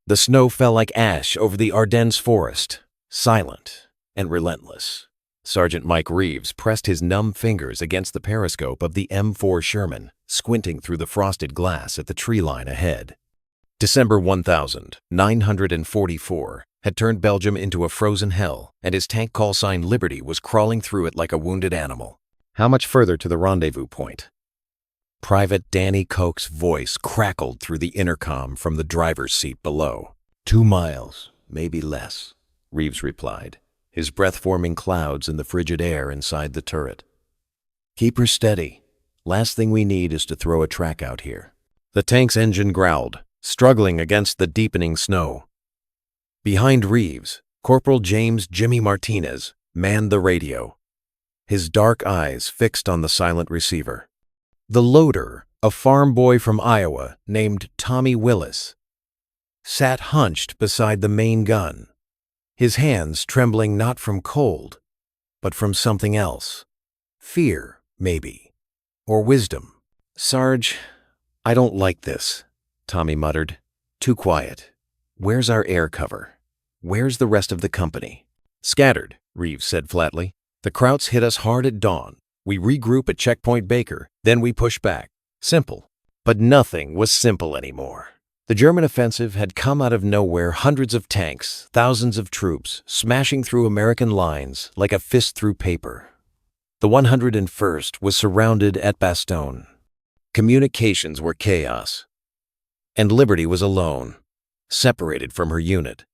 The snow fell like ash over the Ardennes forest, silent and relentless. Sergeant Mike Reeves pressed his numb fingers against the periscope of the M4 Sherman, squinting through the frosted glass at the tree line ahead. December 1944 had turned Belgium into a frozen hell, and his tank call sign Liberty was crawling through it like a wounded animal. How much further to the rendezvous point? Private Danny Koch's voice crackled through the intercom from the driver's seat below. 2 miles, maybe less, Reeves replied, his breath forming clouds in the frigid air inside the turret. Keep her steady. Last thing we need is to throw a track out here. The tank's engine growled, struggling against the deepening snow. Behind Reeves, Corporal James Jimmy Martinez manned the radio, his dark eyes fixed on the silent receiver. The loader, a farm boy from Iowa named Tommy Willis, sat hunched beside the main gun, his hands trembling not from cold, but from something else. Fear, maybe, or wisdom. "Sarge, I don't like this," Tommy muttered. "Too quiet. Where's our air cover? Where's the rest of the company?" "Scattered," Reeves said flatly. "The Krauts hit us hard at dawn. We regroup at Checkpoint Baker, then we push back. Simple." But nothing was simple anymore. The German offensive had come out of nowhere, hundreds of tanks, thousands of troops, smashing through American lines like a fist through paper. The 101st was surrounded at Bastogne. Communications were chaos. And Liberty was alone, separated from her unit,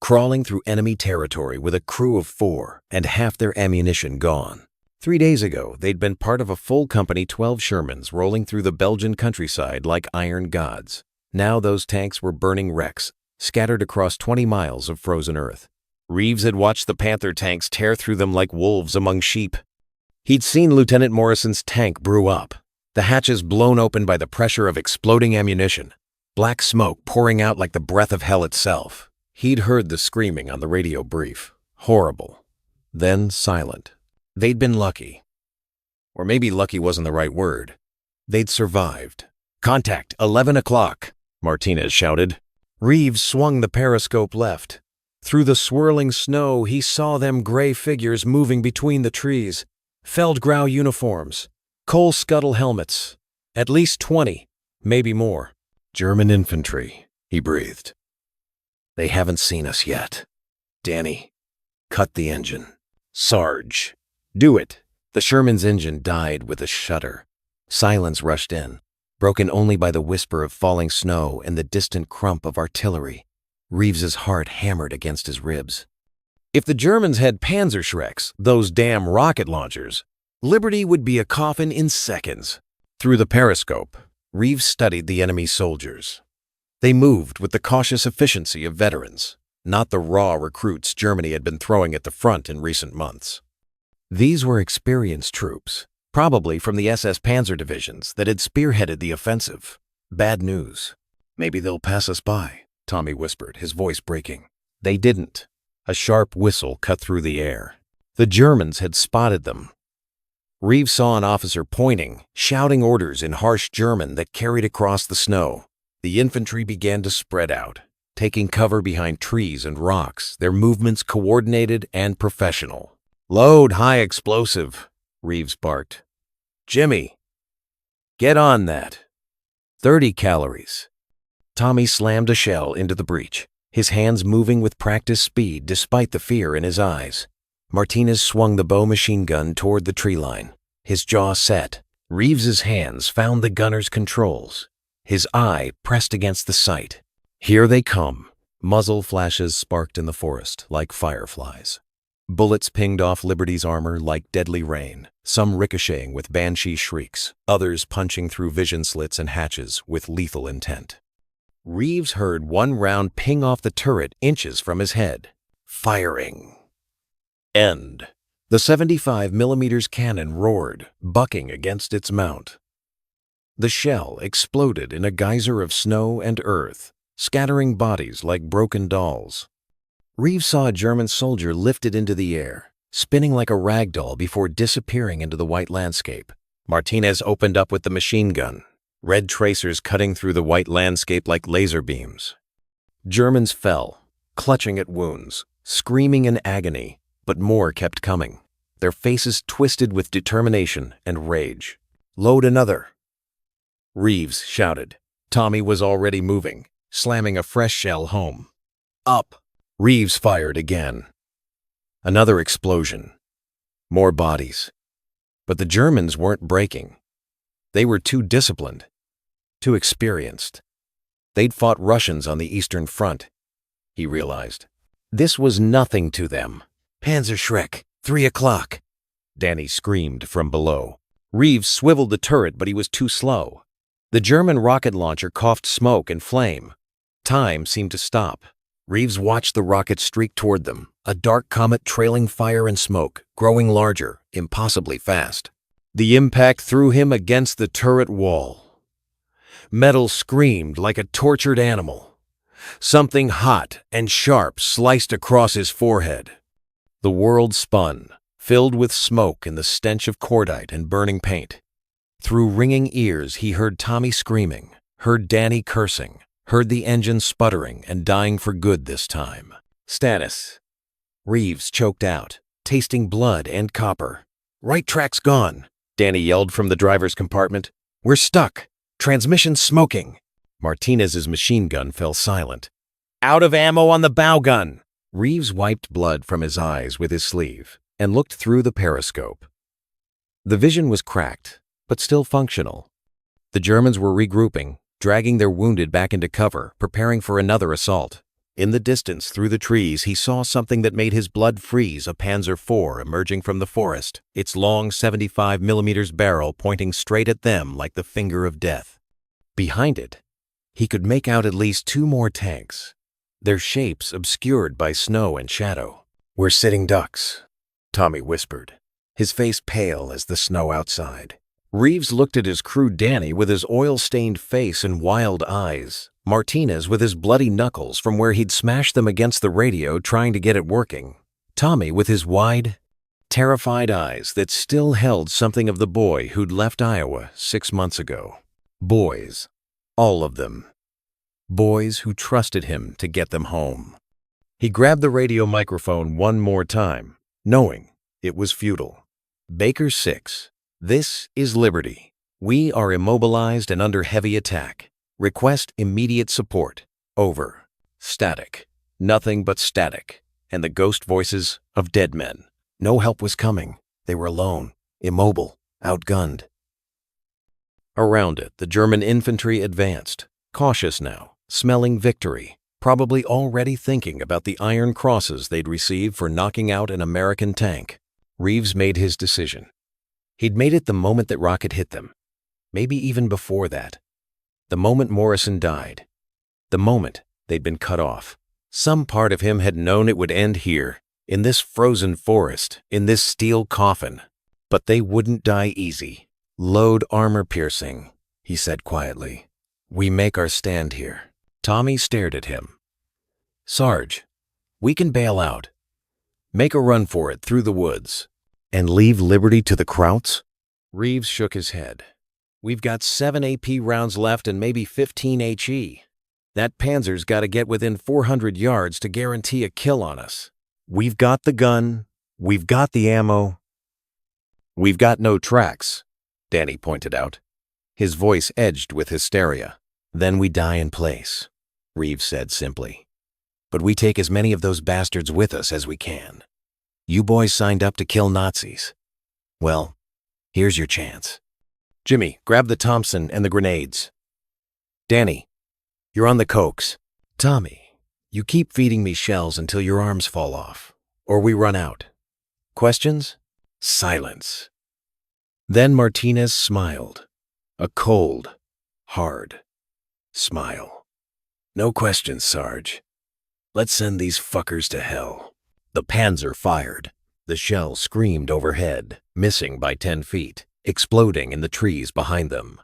crawling through enemy territory with a crew of 4 and half their ammunition gone. 3 days ago, they'd been part of a full company, 12 Shermans rolling through the Belgian countryside like iron gods. Now those tanks were burning wrecks, scattered across 20 miles of frozen earth. Reeves had watched the Panther tanks tear through them like wolves among sheep. He'd seen Lieutenant Morrison's tank brew up, the hatches blown open by the pressure of exploding ammunition, black smoke pouring out like the breath of hell itself. He'd heard the screaming on the radio brief. Horrible. Then silent. They'd been lucky. Or maybe lucky wasn't the right word. They'd survived. "Contact, 11 o'clock, Martinez shouted. Reeves swung the periscope left. Through the swirling snow, he saw them gray figures moving between the trees. Feldgrau uniforms, coal scuttle helmets. At least 20, maybe more. "German infantry," he breathed. "They haven't seen us yet. Danny, cut the engine." "Sarge, do it." The Sherman's engine died with a shudder. Silence rushed in, broken only by the whisper of falling snow and the distant crump of artillery. Reeves's heart hammered against his ribs. If the Germans had Panzerschrecks, those damn rocket launchers, Liberty would be a coffin in seconds. Through the periscope, Reeves studied the enemy soldiers. They moved with the cautious efficiency of veterans, not the raw recruits Germany had been throwing at the front in recent months. These were experienced troops, probably from the SS Panzer divisions that had spearheaded the offensive. Bad news. "Maybe they'll pass us by," Tommy whispered, his voice breaking. They didn't. A sharp whistle cut through the air. The Germans had spotted them. Reeves saw an officer pointing, shouting orders in harsh German that carried across the snow. The infantry began to spread out, taking cover behind trees and rocks, their movements coordinated and professional. "Load high explosive," Reeves barked. "Jimmy, get on that. 30 calories." Tommy slammed a shell into the breech, his hands moving with practiced speed despite the fear in his eyes. Martinez swung the bow machine gun toward the tree line, his jaw set. Reeves's hands found the gunner's controls, his eye pressed against the sight. Here they come. Muzzle flashes sparked in the forest like fireflies. Bullets pinged off Liberty's armor like deadly rain, some ricocheting with banshee shrieks, others punching through vision slits and hatches with lethal intent. Reeves heard one round ping off the turret inches from his head. Firing. End. The 75mm cannon roared, bucking against its mount. The shell exploded in a geyser of snow and earth, scattering bodies like broken dolls. Reeves saw a German soldier lifted into the air, spinning like a rag doll before disappearing into the white landscape. Martinez opened up with the machine gun, red tracers cutting through the white landscape like laser beams. Germans fell, clutching at wounds, screaming in agony, but more kept coming, their faces twisted with determination and rage. "Load another," Reeves shouted. Tommy was already moving, slamming a fresh shell home. "Up!" Reeves fired again. Another explosion. More bodies. But the Germans weren't breaking. They were too disciplined, too experienced. They'd fought Russians on the Eastern Front, he realized. This was nothing to them. "Panzerschreck, 3 o'clock!" Danny screamed from below. Reeves swiveled the turret, but he was too slow. The German rocket launcher coughed smoke and flame. Time seemed to stop. Reeves watched the rocket streak toward them, a dark comet trailing fire and smoke, growing larger, impossibly fast. The impact threw him against the turret wall. Metal screamed like a tortured animal. Something hot and sharp sliced across his forehead. The world spun, filled with smoke and the stench of cordite and burning paint. Through ringing ears he heard Tommy screaming, heard Danny cursing, heard the engine sputtering and dying for good this time. "Status," Reeves choked out, tasting blood and copper. "Right track's gone," Danny yelled from the driver's compartment. "We're stuck. Transmission's smoking." Martinez's machine gun fell silent. "Out of ammo on the bow gun." Reeves wiped blood from his eyes with his sleeve and looked through the periscope. The vision was cracked, but still functional. The Germans were regrouping, dragging their wounded back into cover, preparing for another assault. In the distance, through the trees, he saw something that made his blood freeze, a Panzer IV emerging from the forest, its long 75mm barrel pointing straight at them like the finger of death. Behind it, he could make out at least 2 more tanks, their shapes obscured by snow and shadow. "We're sitting ducks," Tommy whispered, his face pale as the snow outside. Reeves looked at his crew, Danny with his oil-stained face and wild eyes, Martinez with his bloody knuckles from where he'd smashed them against the radio trying to get it working, Tommy with his wide, terrified eyes that still held something of the boy who'd left Iowa 6 months ago. Boys, all of them. Boys who trusted him to get them home. He grabbed the radio microphone one more time, knowing it was futile. "Baker 6. This is Liberty. We are immobilized and under heavy attack. Request immediate support. Over." Static. Nothing but static. And the ghost voices of dead men. No help was coming. They were alone, immobile, outgunned. Around it, the German infantry advanced, cautious now, smelling victory, probably already thinking about the iron crosses they'd receive for knocking out an American tank. Reeves made his decision. He'd made it the moment that rocket hit them. Maybe even before that. The moment Morrison died. The moment they'd been cut off. Some part of him had known it would end here, in this frozen forest, in this steel coffin. But they wouldn't die easy. "Load armor-piercing," he said quietly. "We make our stand here." Tommy stared at him. "Sarge, we can bail out. Make a run for it through the woods. And leave Liberty to the Krauts?" Reeves shook his head. "We've got 7 AP rounds left and maybe 15 HE. That Panzer's got to get within 400 yards to guarantee a kill on us. We've got the gun. We've got the ammo. We've got no tracks," Danny pointed out, his voice edged with hysteria. "Then we die in place," Reeves said simply. "But we take as many of those bastards with us as we can. You boys signed up to kill Nazis. Well, here's your chance. Jimmy, grab the Thompson and the grenades. Danny, you're on the cokes. Tommy, you keep feeding me shells until your arms fall off, or we run out. Questions?" Silence. Then Martinez smiled, a cold, hard smile. "No questions, Sarge. Let's send these fuckers to hell." The Panzer fired. The shell screamed overhead, missing by 10 feet, exploding in the trees behind them.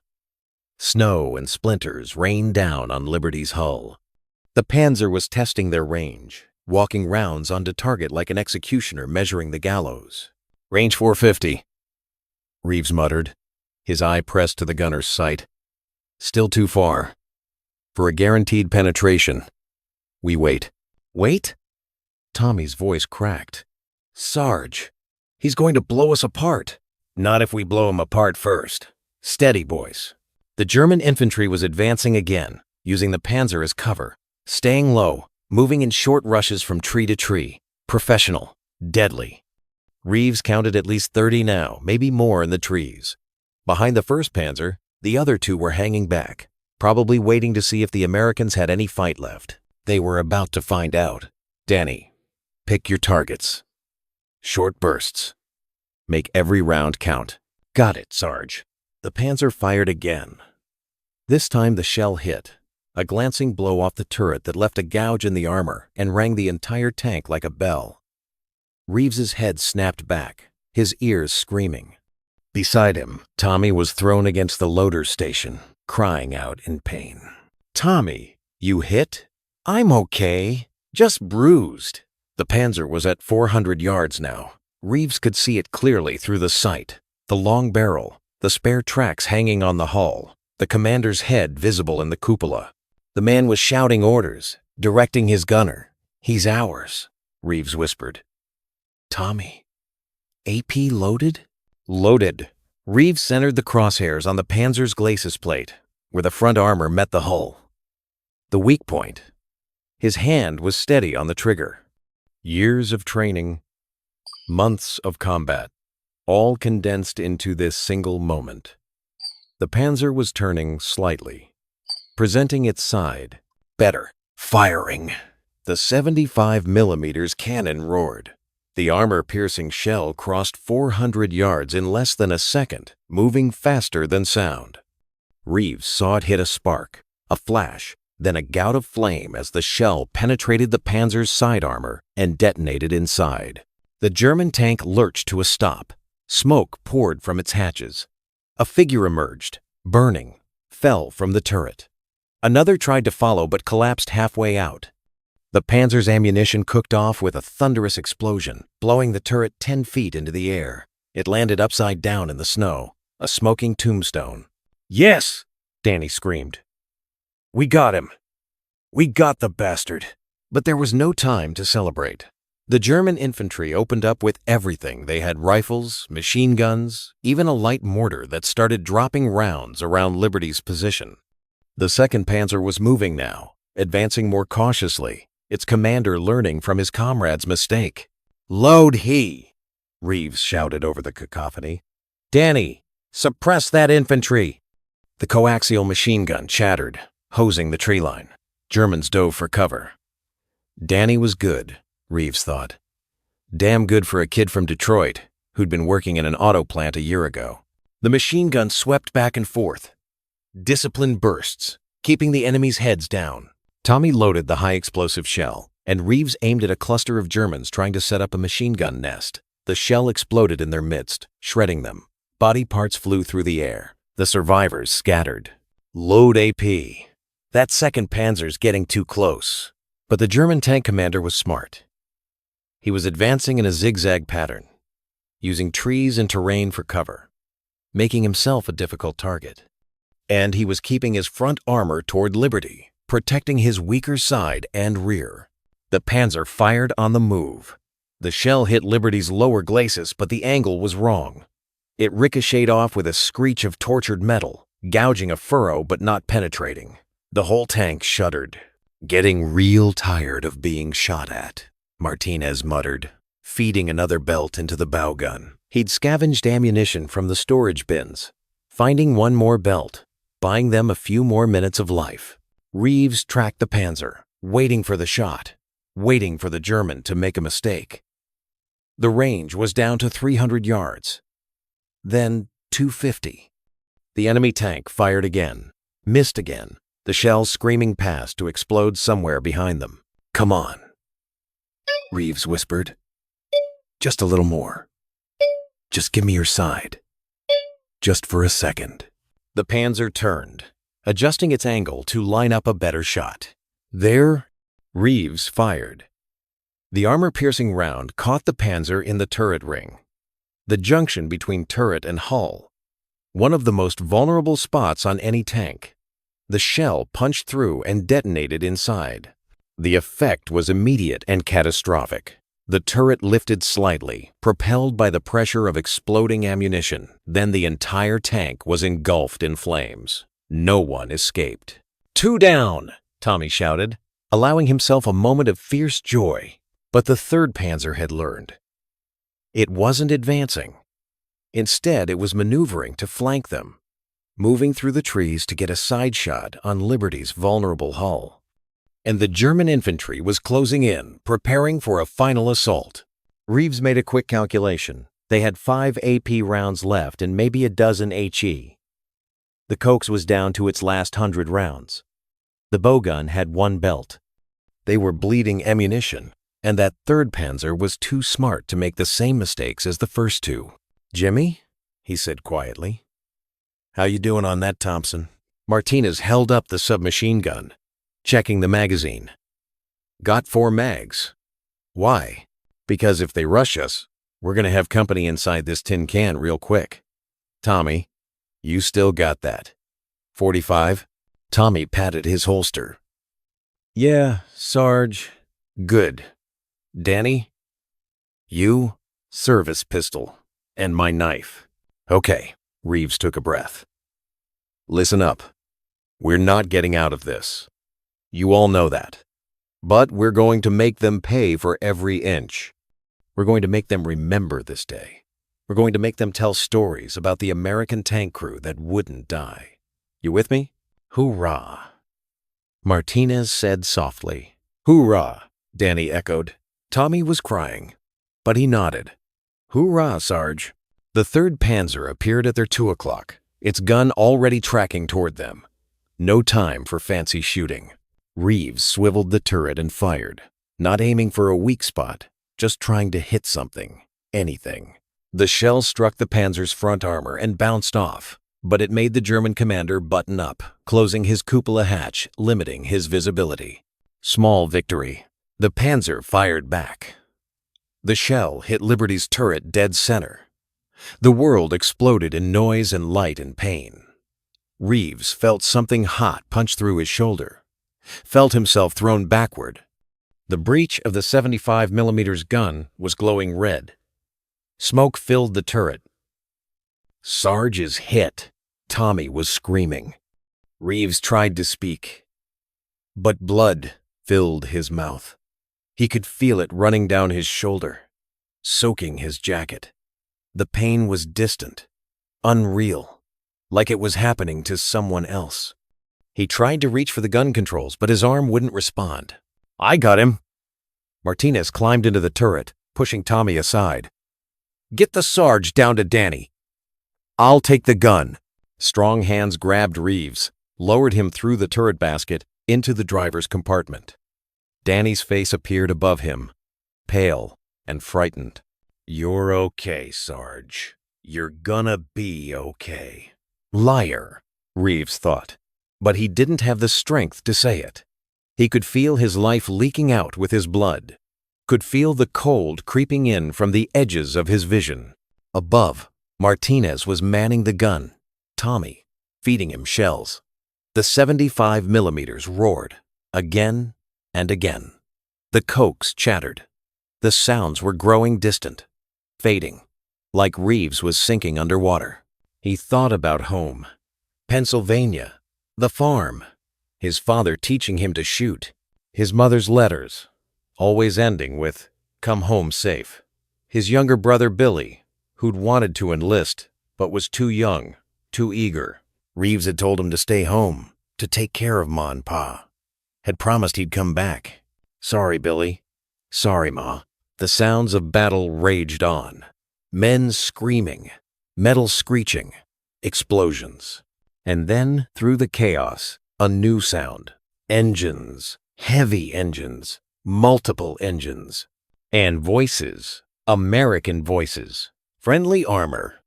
Snow and splinters rained down on Liberty's hull. The Panzer was testing their range, walking rounds onto target like an executioner measuring the gallows. "Range 450, Reeves muttered, his eye pressed to the gunner's sight. "Still too far. For a guaranteed penetration, We wait. Wait? Tommy's voice cracked. Sarge, he's going to blow us apart. Not if we blow him apart first. Steady, boys. The German infantry was advancing again, using the Panzer as cover, staying low, moving in short rushes from tree to tree. Professional. Deadly. Reeves counted at least 30 now, maybe more in the trees. Behind the first Panzer, the other two were hanging back, probably waiting to see if the Americans had any fight left. They were about to find out. Danny, pick your targets. Short bursts. Make every round count. Got it, Sarge. The Panzer fired again. This time the shell hit. A glancing blow off the turret that left a gouge in the armor and rang the entire tank like a bell. Reeves's head snapped back, his ears screaming. Beside him, Tommy was thrown against the loader station, crying out in pain. Tommy, you hit? I'm okay. Just bruised. The Panzer was at 400 yards now. Reeves could see it clearly through the sight. The long barrel, the spare tracks hanging on the hull, the commander's head visible in the cupola. The man was shouting orders, directing his gunner. He's ours, Reeves whispered. Tommy. AP loaded? Loaded. Reeves centered the crosshairs on the Panzer's glacis plate, where the front armor met the hull. The weak point. His hand was steady on the trigger. Years of training, months of combat, all condensed into this single moment. The Panzer was turning slightly, presenting its side. Better. Firing. The 75mm cannon roared. The armor-piercing shell crossed 400 yards in less than a second, moving faster than sound. Reeves saw it hit a spark, a flash, then a gout of flame as the shell penetrated the Panzer's side armor and detonated inside. The German tank lurched to a stop. Smoke poured from its hatches. A figure emerged, burning, fell from the turret. Another tried to follow but collapsed halfway out. The Panzer's ammunition cooked off with a thunderous explosion, blowing the turret 10 feet into the air. It landed upside down in the snow, a smoking tombstone. Yes! Danny screamed. We got him. We got the bastard. But there was no time to celebrate. The German infantry opened up with everything. They had rifles, machine guns, even a light mortar that started dropping rounds around Liberty's position. The second Panzer was moving now, advancing more cautiously, its commander learning from his comrade's mistake. Load he! Reeves shouted over the cacophony. Danny, suppress that infantry! The coaxial machine gun chattered, hosing the tree line. Germans dove for cover. Danny was good, Reeves thought. Damn good for a kid from Detroit who'd been working in an auto plant a year ago. The machine gun swept back and forth. Disciplined bursts, keeping the enemy's heads down. Tommy loaded the high-explosive shell, and Reeves aimed at a cluster of Germans trying to set up a machine gun nest. The shell exploded in their midst, shredding them. Body parts flew through the air. The survivors scattered. Load AP. That second Panzer's getting too close. But the German tank commander was smart. He was advancing in a zigzag pattern, using trees and terrain for cover, making himself a difficult target. And he was keeping his front armor toward Liberty, protecting his weaker side and rear. The Panzer fired on the move. The shell hit Liberty's lower glacis, but the angle was wrong. It ricocheted off with a screech of tortured metal, gouging a furrow but not penetrating. The whole tank shuddered. Getting real tired of being shot at, Martinez muttered, feeding another belt into the bow gun. He'd scavenged ammunition from the storage bins, finding one more belt, buying them a few more minutes of life. Reeves tracked the Panzer, waiting for the shot, waiting for the German to make a mistake. The range was down to 300 yards, then 250. The enemy tank fired again, missed again, the shells screaming past to explode somewhere behind them. Come on, Reeves whispered. Just a little more. Just give me your side. Just for a second. The Panzer turned, adjusting its angle to line up a better shot. There, Reeves fired. The armor-piercing round caught the Panzer in the turret ring, the junction between turret and hull, one of the most vulnerable spots on any tank. The shell punched through and detonated inside. The effect was immediate and catastrophic. The turret lifted slightly, propelled by the pressure of exploding ammunition. Then the entire tank was engulfed in flames. No one escaped. "Two down!" Tommy shouted, allowing himself a moment of fierce joy. But the 3rd Panzer had learned. It wasn't advancing. Instead, it was maneuvering to flank them, moving through the trees to get a side shot on Liberty's vulnerable hull. And the German infantry was closing in, preparing for a final assault. Reeves made a quick calculation. They had 5 AP rounds left and maybe a dozen HE. The Coax was down to its last 100 rounds. The bowgun had 1 belt. They were bleeding ammunition, and that 3rd Panzer was too smart to make the same mistakes as the first 2. "Jimmy," he said quietly. "How you doing on that, Thompson?" Martinez held up the submachine gun, checking the magazine. "Got 4 mags. Why? Because if they rush us, we're going to have company inside this tin can real quick. Tommy, you still got that. 45? Tommy patted his holster. "Yeah, Sarge." "Good. Danny? You? Service pistol. And my knife." "Okay." Reeves took a breath. "Listen up. We're not getting out of this. You all know that. But we're going to make them pay for every inch. We're going to make them remember this day. We're going to make them tell stories about the American tank crew that wouldn't die. You with me?" "Hoorah," Martinez said softly. "Hoorah," Danny echoed. Tommy was crying, but he nodded. "Hoorah, Sarge." The 3rd Panzer appeared at their 2 o'clock, its gun already tracking toward them. No time for fancy shooting. Reeves swiveled the turret and fired, not aiming for a weak spot, just trying to hit something, anything. The shell struck the Panzer's front armor and bounced off, but it made the German commander button up, closing his cupola hatch, limiting his visibility. Small victory. The Panzer fired back. The shell hit Liberty's turret dead center. The world exploded in noise and light and pain. Reeves felt something hot punch through his shoulder, felt himself thrown backward. The breech of the 75mm gun was glowing red. Smoke filled the turret. "Sarge is hit," Tommy was screaming. Reeves tried to speak, but blood filled his mouth. He could feel it running down his shoulder, soaking his jacket. The pain was distant, unreal, like it was happening to someone else. He tried to reach for the gun controls, but his arm wouldn't respond. "I got him." Martinez climbed into the turret, pushing Tommy aside. "Get the Sarge down to Danny. I'll take the gun." Strong hands grabbed Reeves, lowered him through the turret basket into the driver's compartment. Danny's face appeared above him, pale and frightened. "You're okay, Sarge. You're gonna be okay." Liar, Reeves thought, but he didn't have the strength to say it. He could feel his life leaking out with his blood, could feel the cold creeping in from the edges of his vision. Above, Martinez was manning the gun, Tommy feeding him shells. The 75mm roared, again and again. The Coax chattered. The sounds were growing distant, fading, like Reeves was sinking underwater. He thought about home, Pennsylvania, the farm, his father teaching him to shoot, his mother's letters, always ending with, "Come home safe." His younger brother Billy, who'd wanted to enlist, but was too young, too eager. Reeves had told him to stay home, to take care of Ma and Pa. Had promised he'd come back. "Sorry, Billy. Sorry, Ma." The sounds of battle raged on. Men screaming, metal screeching, explosions. And then, through the chaos, a new sound. Engines, heavy engines, multiple engines. And voices, American voices. Friendly armor.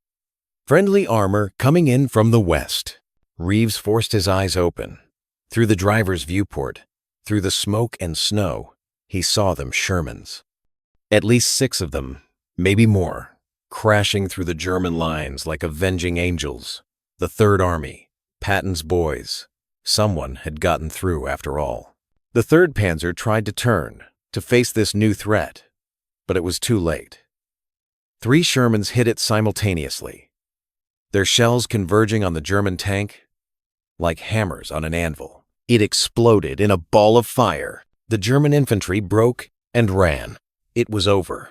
Friendly armor coming in from the west. Reeves forced his eyes open. Through the driver's viewport, through the smoke and snow, he saw them Shermans. At least 6 of them, maybe more, crashing through the German lines like avenging angels. The Third Army, Patton's boys. Someone had gotten through after all. The 3rd Panzer tried to turn, to face this new threat, but it was too late. 3 Shermans hit it simultaneously, their shells converging on the German tank like hammers on an anvil. It exploded in a ball of fire. The German infantry broke and ran. It was over.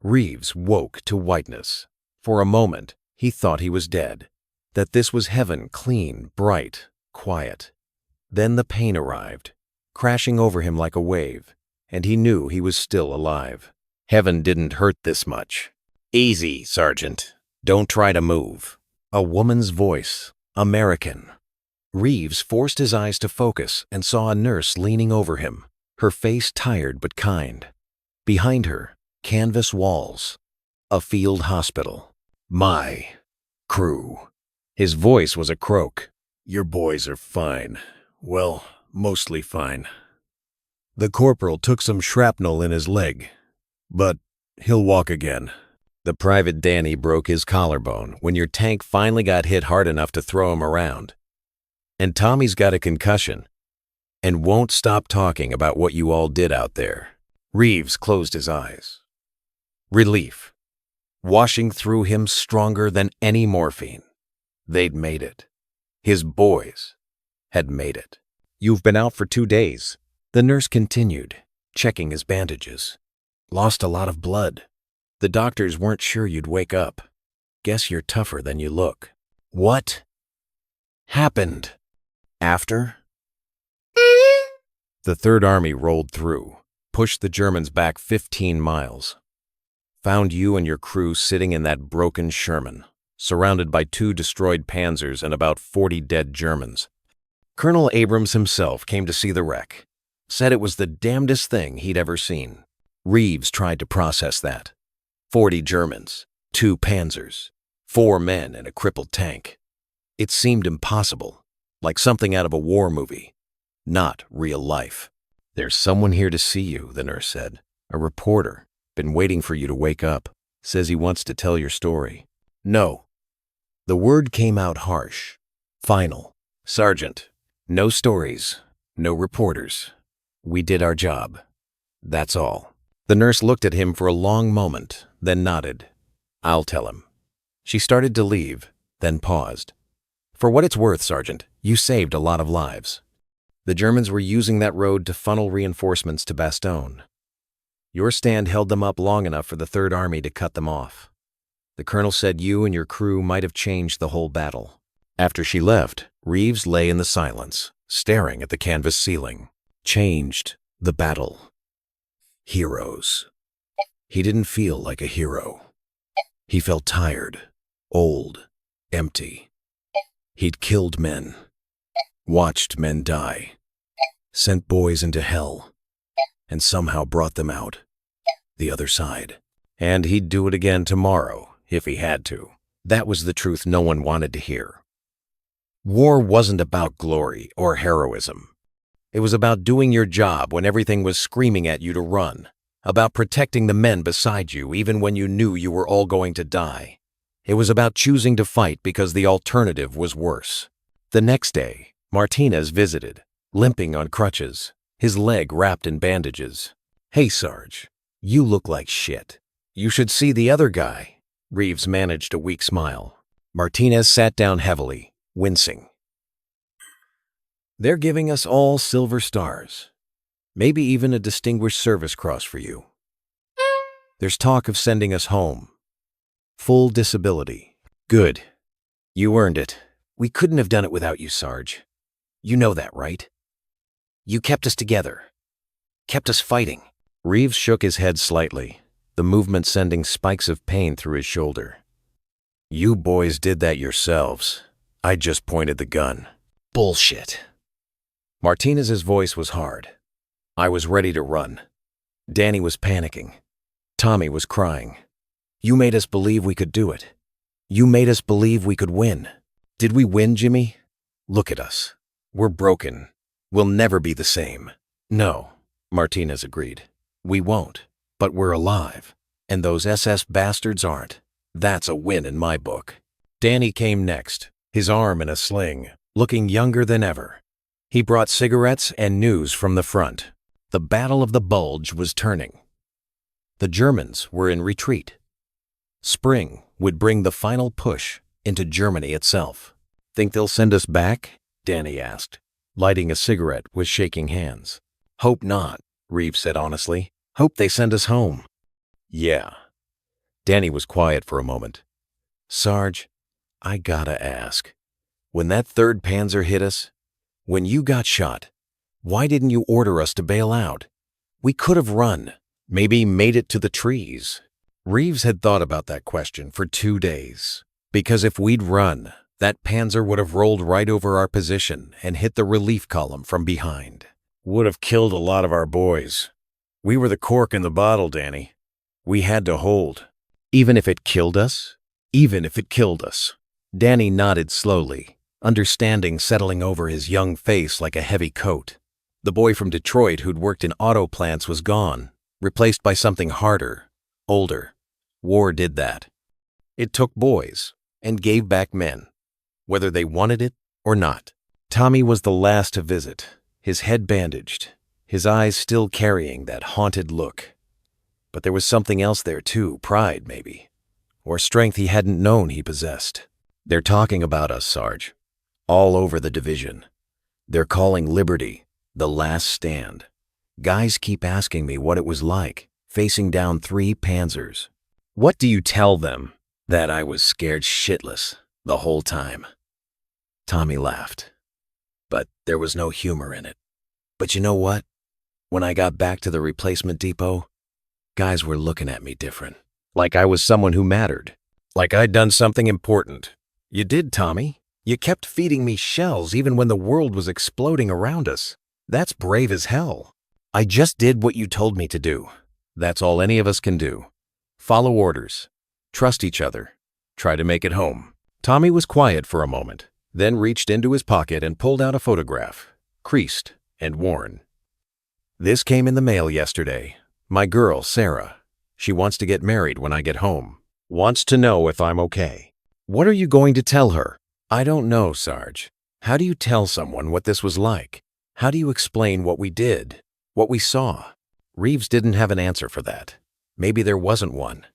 Reeves woke to whiteness. For a moment, he thought he was dead, that this was heaven, clean, bright, quiet. Then the pain arrived, crashing over him like a wave, and he knew he was still alive. Heaven didn't hurt this much. "Easy, Sergeant. Don't try to move." A woman's voice, American. Reeves forced his eyes to focus and saw a nurse leaning over him, her face tired but kind. Behind her, canvas walls. A field hospital. "My crew." His voice was a croak. "Your boys are fine. Well, mostly fine. The corporal took some shrapnel in his leg, but he'll walk again." The Private Danny broke his collarbone when your tank finally got hit hard enough to throw him around. And Tommy's got a concussion and won't stop talking about what you all did out there. Reeves closed his eyes. Relief, washing through him stronger than any morphine. They'd made it. His boys had made it. "You've been out for 2 days, the nurse continued, checking his bandages. "Lost a lot of blood. The doctors weren't sure you'd wake up. Guess you're tougher than you look." What happened after? The 3rd Army rolled through, pushed the Germans back 15 miles. Found you and your crew sitting in that broken Sherman, surrounded by 2 destroyed Panzers and about 40 dead Germans. Colonel Abrams himself came to see the wreck. Said it was the damnedest thing he'd ever seen. Reeves tried to process that. 40 Germans, 2 Panzers, 4 men in a crippled tank. It seemed impossible, like something out of a war movie, not real life. "There's someone here to see you," the nurse said. "A reporter. Been waiting for you to wake up. Says he wants to tell your story." "No." The word came out harsh, final. "Sergeant, no stories, no reporters. We did our job. That's all." The nurse looked at him for a long moment, then nodded. "I'll tell him." She started to leave, then paused. "For what it's worth, Sergeant, you saved a lot of lives. The Germans were using that road to funnel reinforcements to Bastogne. Your stand held them up long enough for the 3rd Army to cut them off. The colonel said you and your crew might have changed the whole battle." After she left, Reeves lay in the silence, staring at the canvas ceiling. Changed the battle. Heroes. He didn't feel like a hero. He felt tired, old, empty. He'd killed men, watched men die, sent boys into hell, and somehow brought them out, the other side. And he'd do it again tomorrow, if he had to. That was the truth no one wanted to hear. War wasn't about glory or heroism. It was about doing your job when everything was screaming at you to run, about protecting the men beside you even when you knew you were all going to die. It was about choosing to fight because the alternative was worse. The next day, Martinez visited, limping on crutches, his leg wrapped in bandages. "Hey, Sarge, you look like shit. You should see the other guy." Reeves managed a weak smile. Martinez sat down heavily, wincing. "They're giving us all silver stars. Maybe even a Distinguished Service Cross for you. There's talk of sending us home. Full disability." "Good. You earned it. We couldn't have done it without you, Sarge. You know that, right? You kept us together. Kept us fighting." Reeves shook his head slightly, the movement sending spikes of pain through his shoulder. "You boys did that yourselves. I just pointed the gun." "Bullshit." Martinez's voice was hard. "I was ready to run. Danny was panicking. Tommy was crying. You made us believe we could do it. You made us believe we could win. Did we win, Jimmy? Look at us. We're broken. We'll never be the same." "No," Martinez agreed. "We won't. But we're alive. And those SS bastards aren't. That's a win in my book." Danny came next, his arm in a sling, looking younger than ever. He brought cigarettes and news from the front. The Battle of the Bulge was turning. The Germans were in retreat. Spring would bring the final push into Germany itself. "Think they'll send us back?" Danny asked, lighting a cigarette with shaking hands. "Hope not," Reeves said honestly. "Hope they send us home." "Yeah." Danny was quiet for a moment. "Sarge, I gotta ask. When that 3rd Panzer hit us, when you got shot, why didn't you order us to bail out? We could have run, maybe made it to the trees." Reeves had thought about that question for 2 days. Because if we'd run, that Panzer would have rolled right over our position and hit the relief column from behind. Would have killed a lot of our boys. We were the cork in the bottle, Danny. We had to hold. Even if it killed us? Even if it killed us. Danny nodded slowly, understanding settling over his young face like a heavy coat. The boy from Detroit who'd worked in auto plants was gone, replaced by something harder, older. War did that. It took boys and gave back men, whether they wanted it or not. Tommy was the last to visit, his head bandaged, his eyes still carrying that haunted look. But there was something else there too, pride maybe, or strength he hadn't known he possessed. "They're talking about us, Sarge, all over the division. They're calling Liberty the last stand. Guys keep asking me what it was like, facing down 3 Panzers. What do you tell them?" "That I was scared shitless the whole time." Tommy laughed, but there was no humor in it. "But you know what? When I got back to the replacement depot, guys were looking at me different. Like I was someone who mattered. Like I'd done something important." "You did, Tommy. You kept feeding me shells even when the world was exploding around us. That's brave as hell." "I just did what you told me to do. That's all any of us can do. Follow orders. Trust each other. Try to make it home." Tommy was quiet for a moment, then reached into his pocket and pulled out a photograph, creased and worn. "This came in the mail yesterday. My girl, Sarah. She wants to get married when I get home. Wants to know if I'm okay." "What are you going to tell her?" "I don't know, Sarge. How do you tell someone what this was like? How do you explain what we did, what we saw?" Reeves didn't have an answer for that. Maybe there wasn't one.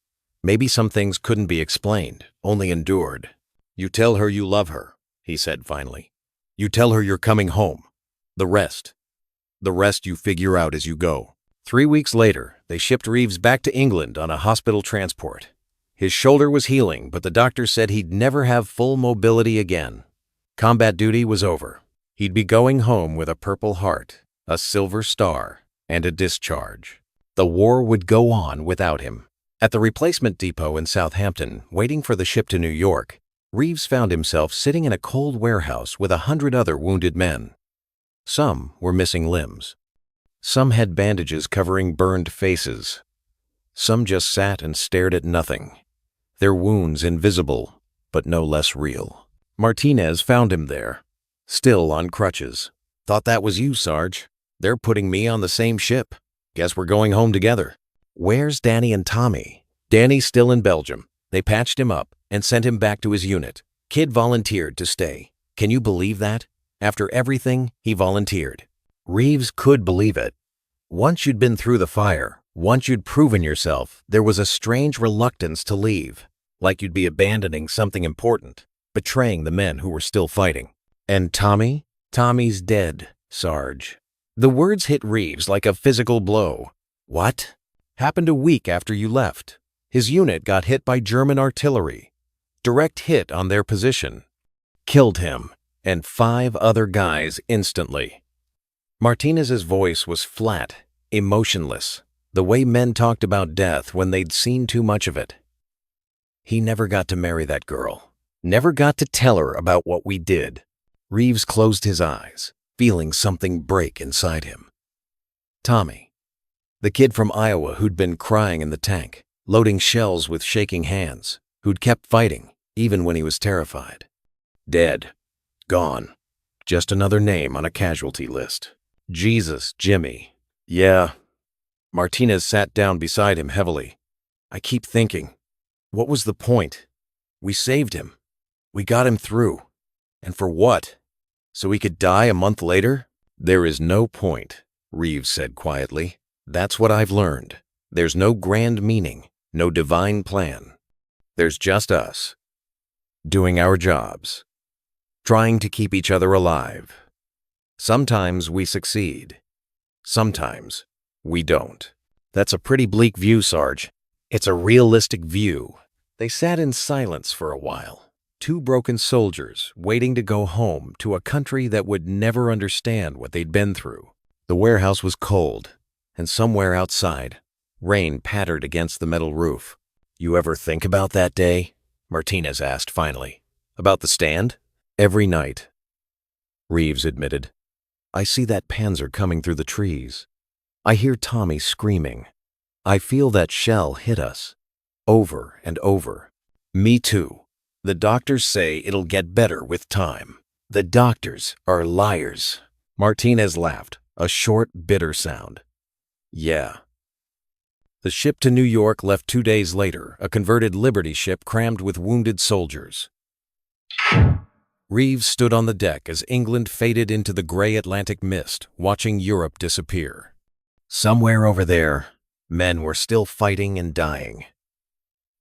Maybe some things couldn't be explained, only endured. "You tell her you love her," he said finally. "You tell her you're coming home. The rest you figure out as you go." 3 weeks later, they shipped Reeves back to England on a hospital transport. His shoulder was healing, but the doctor said he'd never have full mobility again. Combat duty was over. He'd be going home with a Purple Heart, a Silver Star, and a discharge. The war would go on without him. At the replacement depot in Southampton, waiting for the ship to New York, Reeves found himself sitting in a cold warehouse with 100 other wounded men. Some were missing limbs. Some had bandages covering burned faces. Some just sat and stared at nothing, their wounds invisible, but no less real. Martinez found him there, still on crutches. "Thought that was you, Sarge. They're putting me on the same ship. Guess we're going home together." "Where's Danny and Tommy?" "Danny's still in Belgium. They patched him up and sent him back to his unit. Kid volunteered to stay. Can you believe that? After everything, he volunteered." Reeves could believe it. Once you'd been through the fire, once you'd proven yourself, there was a strange reluctance to leave, like you'd be abandoning something important, betraying the men who were still fighting. "And Tommy?" "Tommy's dead, Sarge." The words hit Reeves like a physical blow. "What?" "Happened a week after you left. His unit got hit by German artillery. Direct hit on their position. Killed him and 5 other guys instantly." Martinez's voice was flat, emotionless, the way men talked about death when they'd seen too much of it. "He never got to marry that girl. Never got to tell her about what we did." Reeves closed his eyes, feeling something break inside him. Tommy. The kid from Iowa who'd been crying in the tank, loading shells with shaking hands, who'd kept fighting, even when he was terrified. Dead. Gone. Just another name on a casualty list. Jesus, Jimmy. Yeah. Martinez sat down beside him heavily. "I keep thinking, what was the point? We saved him. We got him through. And for what? So he could die a month later? There is no point, Reeves said quietly. That's what I've learned. There's no grand meaning, no divine plan. There's just us, doing our jobs, trying to keep each other alive. Sometimes we succeed. Sometimes we don't. That's a pretty bleak view, Sarge. It's a realistic view. They sat in silence for a while. Two broken soldiers waiting to go home to a country that would never understand what they'd been through. The warehouse was cold, and somewhere outside, rain pattered against the metal roof. You ever think about that day? Martinez asked finally. About the stand? Every night, Reeves admitted. I see that Panzer coming through the trees. I hear Tommy screaming. I feel that shell hit us. Over and over. Me too. The doctors say it'll get better with time. The doctors are liars. Martinez laughed, a short, bitter sound. Yeah. The ship to New York left 2 days later, a converted Liberty ship crammed with wounded soldiers. Reeves stood on the deck as England faded into the gray Atlantic mist, watching Europe disappear. Somewhere over there, men were still fighting and dying.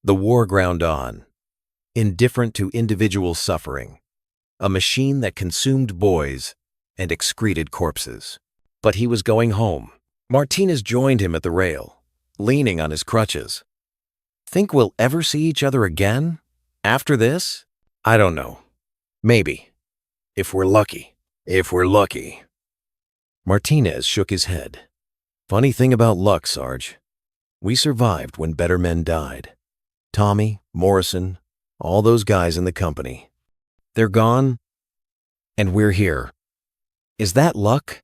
The war ground on, indifferent to individual suffering, a machine that consumed boys and excreted corpses. But he was going home. Martinez joined him at the rail, leaning on his crutches. Think we'll ever see each other again? After this? I don't know. Maybe. If we're lucky. If we're lucky. Martinez shook his head. Funny thing about luck, Sarge. We survived when better men died. Tommy, Morrison, all those guys in the company. They're gone, and we're here. Is that luck?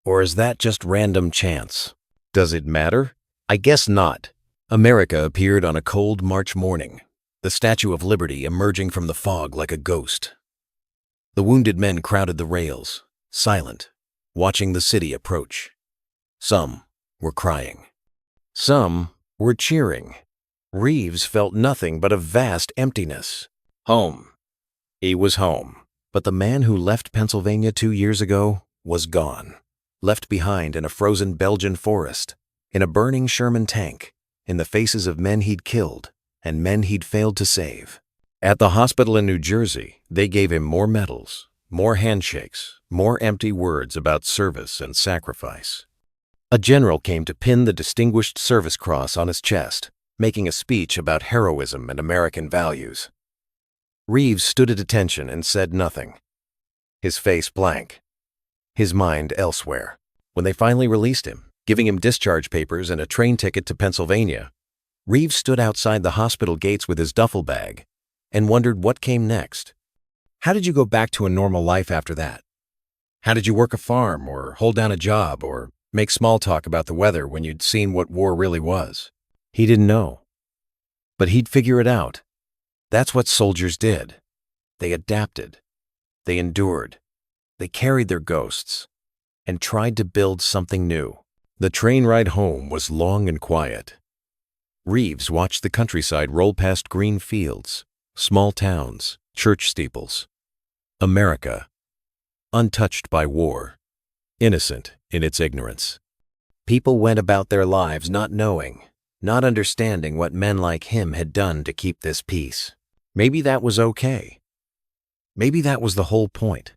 Or is that just random chance? Does it matter? I guess not. America appeared on a cold March morning, the Statue of Liberty emerging from the fog like a ghost. The wounded men crowded the rails, silent, watching the city approach. Some were crying. Some were cheering. Reeves felt nothing but a vast emptiness. Home. He was home. But the man who left Pennsylvania 2 years ago was gone. Left behind in a frozen Belgian forest, in a burning Sherman tank, in the faces of men he'd killed and men he'd failed to save. At the hospital in New Jersey, they gave him more medals, more handshakes, more empty words about service and sacrifice. A general came to pin the Distinguished Service Cross on his chest, making a speech about heroism and American values. Reeves stood at attention and said nothing, his face blank, his mind elsewhere. When they finally released him, giving him discharge papers and a train ticket to Pennsylvania, Reeves stood outside the hospital gates with his duffel bag and wondered what came next. How did you go back to a normal life after that? How did you work a farm or hold down a job or make small talk about the weather when you'd seen what war really was? He didn't know. But he'd figure it out. That's what soldiers did. They adapted. They endured. They carried their ghosts and tried to build something new. The train ride home was long and quiet. Reeves watched the countryside roll past green fields, small towns, church steeples. America, untouched by war, innocent in its ignorance. People went about their lives not knowing, not understanding what men like him had done to keep this peace. Maybe that was okay. Maybe that was the whole point.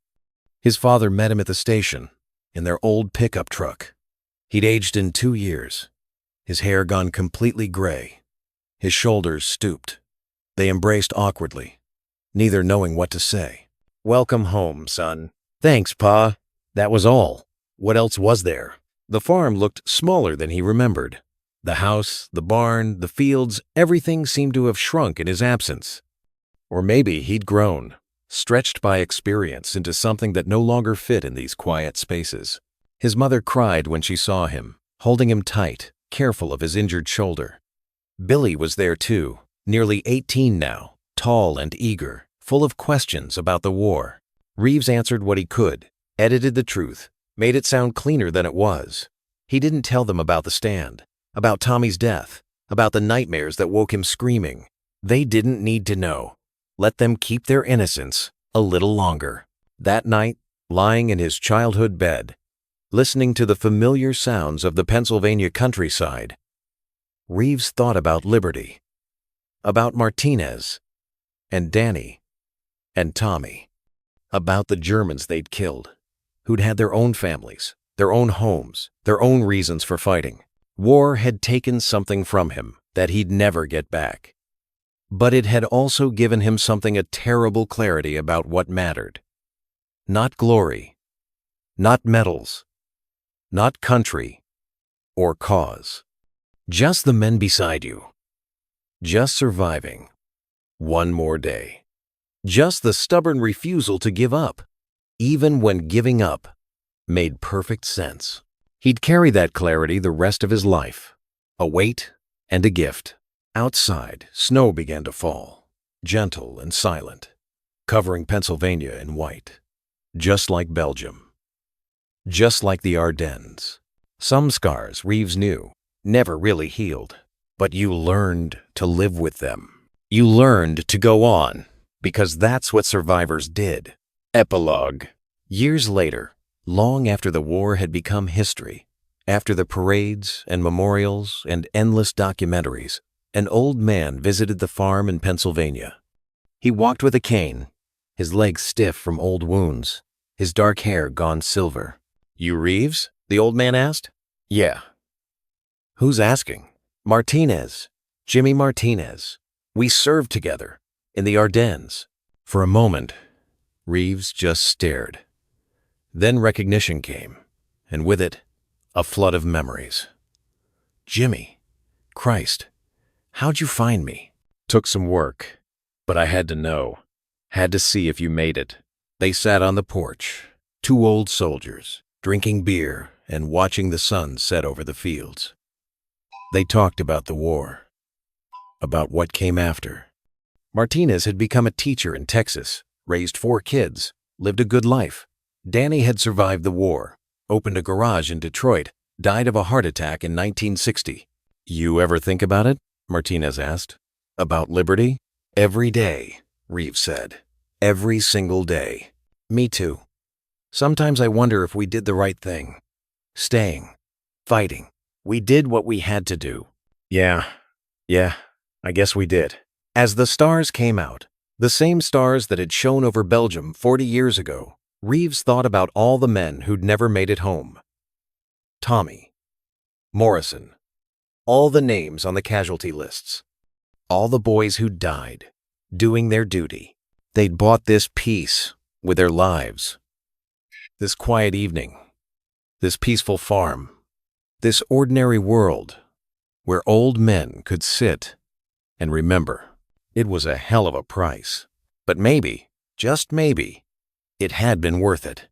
His father met him at the station, in their old pickup truck. He'd aged in 2 years, his hair gone completely gray, his shoulders stooped. They embraced awkwardly, neither knowing what to say. Welcome home, son. Thanks, Pa. That was all. What else was there? The farm looked smaller than he remembered. The house, the barn, the fields, everything seemed to have shrunk in his absence. Or maybe he'd grown, stretched by experience into something that no longer fit in these quiet spaces. His mother cried when she saw him, holding him tight, careful of his injured shoulder. Billy was there too, nearly 18 now, tall and eager, full of questions about the war. Reeves answered what he could, edited the truth, made it sound cleaner than it was. He didn't tell them about the stand, about Tommy's death, about the nightmares that woke him screaming. They didn't need to know. Let them keep their innocence a little longer. That night, lying in his childhood bed, listening to the familiar sounds of the Pennsylvania countryside, Reeves thought about liberty, about Martinez, and Danny, and Tommy, about the Germans they'd killed, who'd had their own families, their own homes, their own reasons for fighting. War had taken something from him that he'd never get back. But it had also given him a terrible clarity about what mattered. Not glory, not medals, not country or cause. Just the men beside you. Just surviving one more day. Just the stubborn refusal to give up, even when giving up made perfect sense. He'd carry that clarity the rest of his life, a weight and a gift. Outside, snow began to fall, gentle and silent, covering Pennsylvania in white, just like Belgium, just like the Ardennes. Some scars, Reeves knew, never really healed, but you learned to live with them. You learned to go on, because that's what survivors did. Epilogue. Years later, long after the war had become history, after the parades and memorials and endless documentaries, an old man visited the farm in Pennsylvania. He walked with a cane, his legs stiff from old wounds, his dark hair gone silver. "You Reeves?" the old man asked. "Yeah." "Who's asking?" "Martinez. Jimmy Martinez. We served together in the Ardennes." For a moment, Reeves just stared. Then recognition came, and with it, a flood of memories. "Jimmy. Christ. How'd you find me?" "Took some work, but I had to know. Had to see if you made it." They sat on the porch, two old soldiers, drinking beer and watching the sun set over the fields. They talked about the war, about what came after. Martinez had become a teacher in Texas, raised 4 kids, lived a good life. Danny had survived the war, opened a garage in Detroit, died of a heart attack in 1960. "You ever think about it?" Martinez asked. "About liberty?" "Every day," Reeves said. "Every single day." "Me too. Sometimes I wonder if we did the right thing. Staying. Fighting. We did what we had to do." Yeah, I guess we did." As the stars came out, the same stars that had shone over Belgium 40 years ago, Reeves thought about all the men who'd never made it home. Tommy. Morrison. All the names on the casualty lists. All the boys who died, doing their duty. They'd bought this peace with their lives. This quiet evening. This peaceful farm. This ordinary world where old men could sit and remember. It was a hell of a price, but maybe, just maybe, it had been worth it.